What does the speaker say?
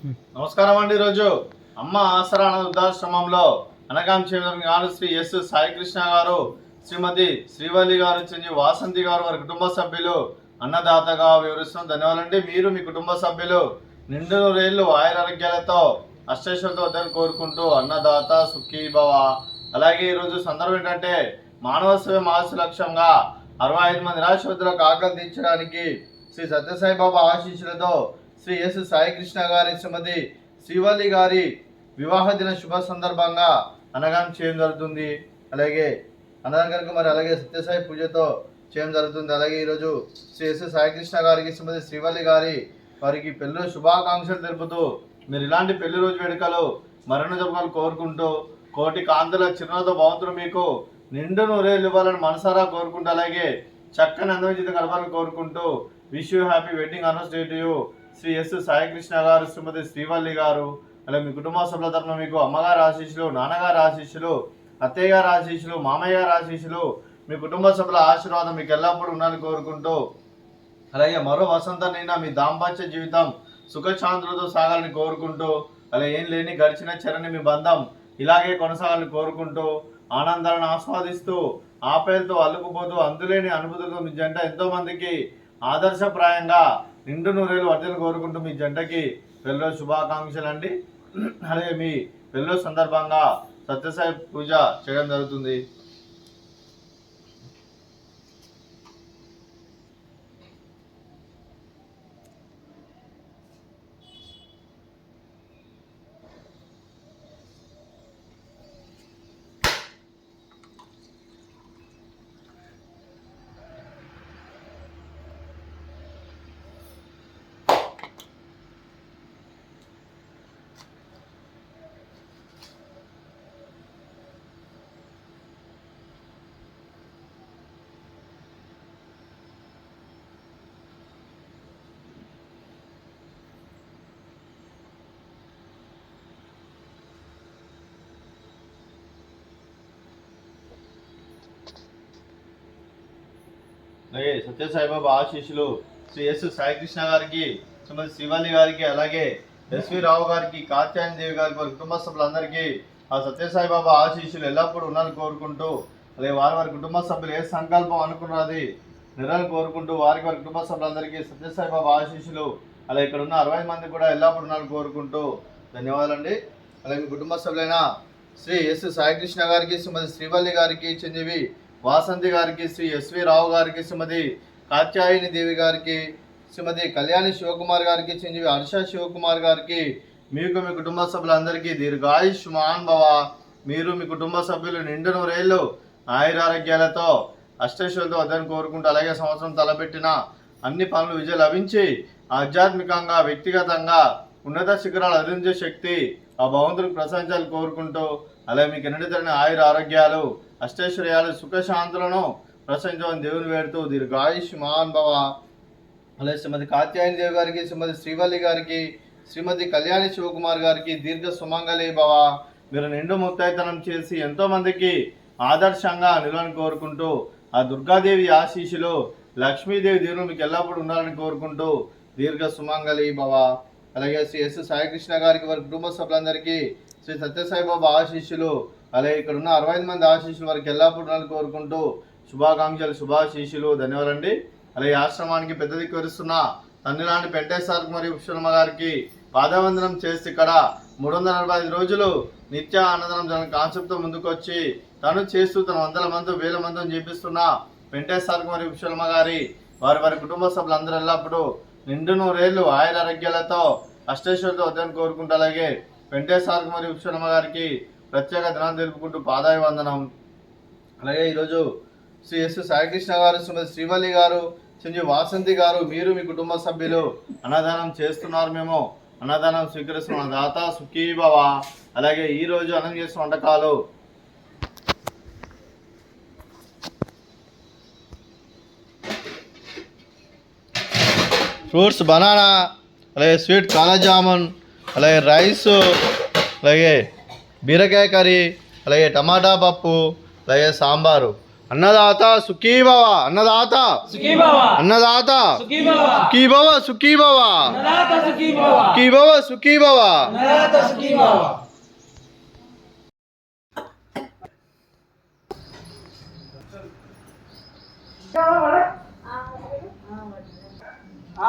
నమస్కారం అండి. ఈరోజు అమ్మ ఆసరా వృద్ధాశ్రమంలో అనగాంచేగారు శ్రీ ఎస్ సాయికృష్ణ గారు, శ్రీమతి శ్రీవల్లి గారు, చెంది వాసంతి గారు వారి కుటుంబ సభ్యులు అన్నదాతగా వివరిస్తున్నాం. ధన్యవాదాలండి. మీరు మీ కుటుంబ సభ్యులు నిండు రేళ్లు ఆయురారోగ్యాలతో అష్టైశ్వర్యంతో వద్దని కోరుకుంటూ అన్నదాత సుఖీ భవ. అలాగే ఈరోజు సందర్భం ఏంటంటే మానవ సేవ మాస లక్ష్యంగా 65 మంది నిరాశ్రతులకు ఆకలి తీర్చడానికి శ్రీ సత్యసాయి బాబా ఆశీస్సులతో శ్రీ ఎస్ సాయికృష్ణ గారి, శ్రీమతి శ్రీవల్లి గారి వివాహ దిన శుభ సందర్భంగా అన్నదానం చేయడం జరుగుతుంది. అలాగే అన్నదానం మరి అలాగే సత్యసాయి పూజతో చేయడం జరుగుతుంది. అలాగే ఈరోజు శ్రీ ఎస్ సాయికృష్ణ గారికి, శ్రీమతి శ్రీవల్లి గారి వారికి పెళ్లి శుభాకాంక్షలు తెలుపుతూ మీరు ఇలాంటి పెళ్లి రోజు వేడుకలు మరణ జపకాలు కోరుకుంటూ కోటి కాంతుల చిరునవ్వుతో భవంతులు మీకు నిండు నూరేళ్ళు ఇవ్వాలని మనసారా కోరుకుంటూ అలాగే చక్కని అందమైన జీవితం గడపాలని కోరుకుంటూ wish you happy wedding anniversary to you Sri S Saikrishna garu, Shrimati Srivalli గారు. అలాగే మీ కుటుంబ సభ్యుల తరఫున మీకు అమ్మగారి ఆశీస్సులు, నాన్నగారి ఆశీస్సులు, అత్తయ్య గారి ఆశీస్సులు, మామయ్య గారి ఆశీస్సులు, మీ కుటుంబ సభ్యుల ఆశీర్వాదం మీకు ఎల్లప్పుడూ ఉండాలని కోరుకుంటూ అలాగే మరో వసంతనైనా మీ దాంపత్య జీవితం సుఖశాంతులతో సాగాలని కోరుకుంటూ అలా ఏం లేని గడిచిన చెరని మీ బంధం ఇలాగే కొనసాగాలని కోరుకుంటూ ఆనందాలను ఆస్వాదిస్తూ ఆపేలతో అల్లుకుపోతూ అందులేని అనుభూతులతో మీ జంట ఎంతో మందికి ఆదర్శప్రాయంగా నిండు నూరేళ్ళు వర్ధలు కోరుకుంటూ మీ జంటకి పెళ్ళి శుభాకాంక్షలు అండి. అలాగే మీ పెళ్ళి సందర్భంగా సత్యసాయి పూజ చేయడం జరుగుతుంది. అలాగే సత్యసాయిబాబా ఆశీస్సులు శ్రీ ఎస్ సాయికృష్ణ గారికి, శ్రీమతి శ్రీవల్లి గారికి, అలాగే ఎస్వి రావు గారికి, కాత్యాయని దేవి గారికి, వారి కుటుంబ సభ్యులందరికీ ఆ సత్యసాయిబాబా ఆశీస్సులు ఎల్లప్పుడూ ఉండాలని కోరుకుంటూ అలాగే వారి కుటుంబ సభ్యులు ఏ సంకల్పం అనుకున్నది నిరాలను కోరుకుంటూ వారి కుటుంబ సభ్యులందరికీ సత్యసాయిబాబా ఆశీస్సులు అలాగే ఇక్కడ ఉన్న 60 మంది కూడా ఎల్లప్పుడూ ఉండాలని కోరుకుంటూ ధన్యవాదాలండి. అలాగే మీ కుటుంబ సభ్యులైన శ్రీ ఎస్ సాయికృష్ణ గారికి, శ్రీమతి శ్రీవల్లి గారికి, చెందివి వాసంతి గారికి, శ్రీ ఎస్వి రావు గారికి, శ్రీమతి కాత్యాయని దేవి గారికి, శ్రీమతి కళ్యాణి శివకుమార్ గారికి, చెందివి హర్ష శివకుమార్ గారికి, మీకు మీ కుటుంబ సభ్యులందరికీ దీర్ఘాయుష్మాన్ భవ. మీరు మీ కుటుంబ సభ్యులు నిండు నూరేళ్ళు ఆయురారోగ్యాలతో అష్టైశ్వర్యంతో వద్దని కోరుకుంటూ అలాగే సంవత్సరం తలపెట్టిన అన్ని పనులు విజయం లభించి ఆధ్యాత్మికంగా వ్యక్తిగతంగా ఉన్నత శిఖరాలు అధించే శక్తి ఆ భగవంతుడికి ప్రశంసాలు కోరుకుంటూ అలాగే మీకు ఎన్నటి తగిన ఆయుర ఆరోగ్యాలు అష్టైశ్వర్యాలు సుఖశాంతులను ప్రశంసని దేవుని వేడుతూ దీర్ఘాయుష్మాన్ భవ. అలాగే శ్రీమతి కాత్యాయని దేవి గారికి, శ్రీమతి శ్రీవల్లి గారికి, శ్రీమతి కళ్యాణి శివకుమార్ గారికి దీర్ఘ సుమంగళి భవ. మీరు నిండు ముత్తైతనం చేసి ఎంతో మందికి ఆదర్శంగా నిలవని కోరుకుంటూ ఆ దుర్గాదేవి ఆశీస్సులు, లక్ష్మీదేవి దేవుడు మీకు ఎల్లప్పుడూ ఉండాలని కోరుకుంటూ దీర్ఘ సుమంగళి భవ. అలాగే శ్రీ ఎస్ సాయికృష్ణ గారికి, వారి కుటుంబ సభ్యులందరికీ శ్రీ సత్యసాయిబాబా ఆశీస్సులు అలాగే ఇక్కడ ఉన్న 65 మంది ఆశీస్సులు వారికి ఎల్లప్పుడూ ఉండాలని కోరుకుంటూ శుభాకాంక్షలు, శుభాశీస్సులు. ధన్యవాదాలండి. అలాగే ఆశ్రమానికి పెద్ద దిక్కు వరుస్తున్న తండ్రిలాంటి పెంటేశ్వర్ మరియు పుష్పమ్మ గారికి పాదవందనం చేసి ఇక్కడ 345 రోజులు నిత్య అన్నదానం జరిగిన కాన్సెప్ట్తో ముందుకు వచ్చి తను చేస్తూ తన 100 మంది 1000 మందిని చేపిస్తున్న పెంటేశ్వర్ మరియు పుష్పమ్మ గారి వారి కుటుంబ సభ్యులందరూ ఎల్లప్పుడూ నిండు నూరేళ్లు ఆయురారోగ్యాలతో అష్టైశ్వర్యంతో వద్దని కోరుకుంటూ అలాగే వెంకటేశ్వర మరియు పుష్పమ్మ గారికి ప్రత్యేక దినాన్ని తెలుపుకుంటూ పాదాయ వందనం. అలాగే ఈరోజు శ్రీ ఎస్ సాయికృష్ణ గారు, శ్రీమతి శ్రీవల్లి గారు, శ్రీ వాసంతి గారు, మీరు మీ కుటుంబ సభ్యులు అన్నదానం చేస్తున్నారు. మేము అన్నదానం స్వీకరిస్తున్న దాత సుఖీ భవ. అలాగే ఈరోజు అన్నం చేసిన వంటకాలు ఫ్రూట్స్ బనానా, అలాగే స్వీట్ కాలా జామున్, అలాగే రైస్, అలాగే బీరకాయ కర్రీ, అలాగే టమాటా పప్పు, అలాగే సాంబారు. అన్నదాత సుఖీ భవ, అన్నదాత సుఖీ భవ, అన్నదాత సుఖీ భవ, సుఖీ భవ, సుఖీ భవ, అన్నదాత సుఖీ భవ, సుఖీ భవ, సుఖీ భవ. అన్నదాత సుఖీ భవ. ఆ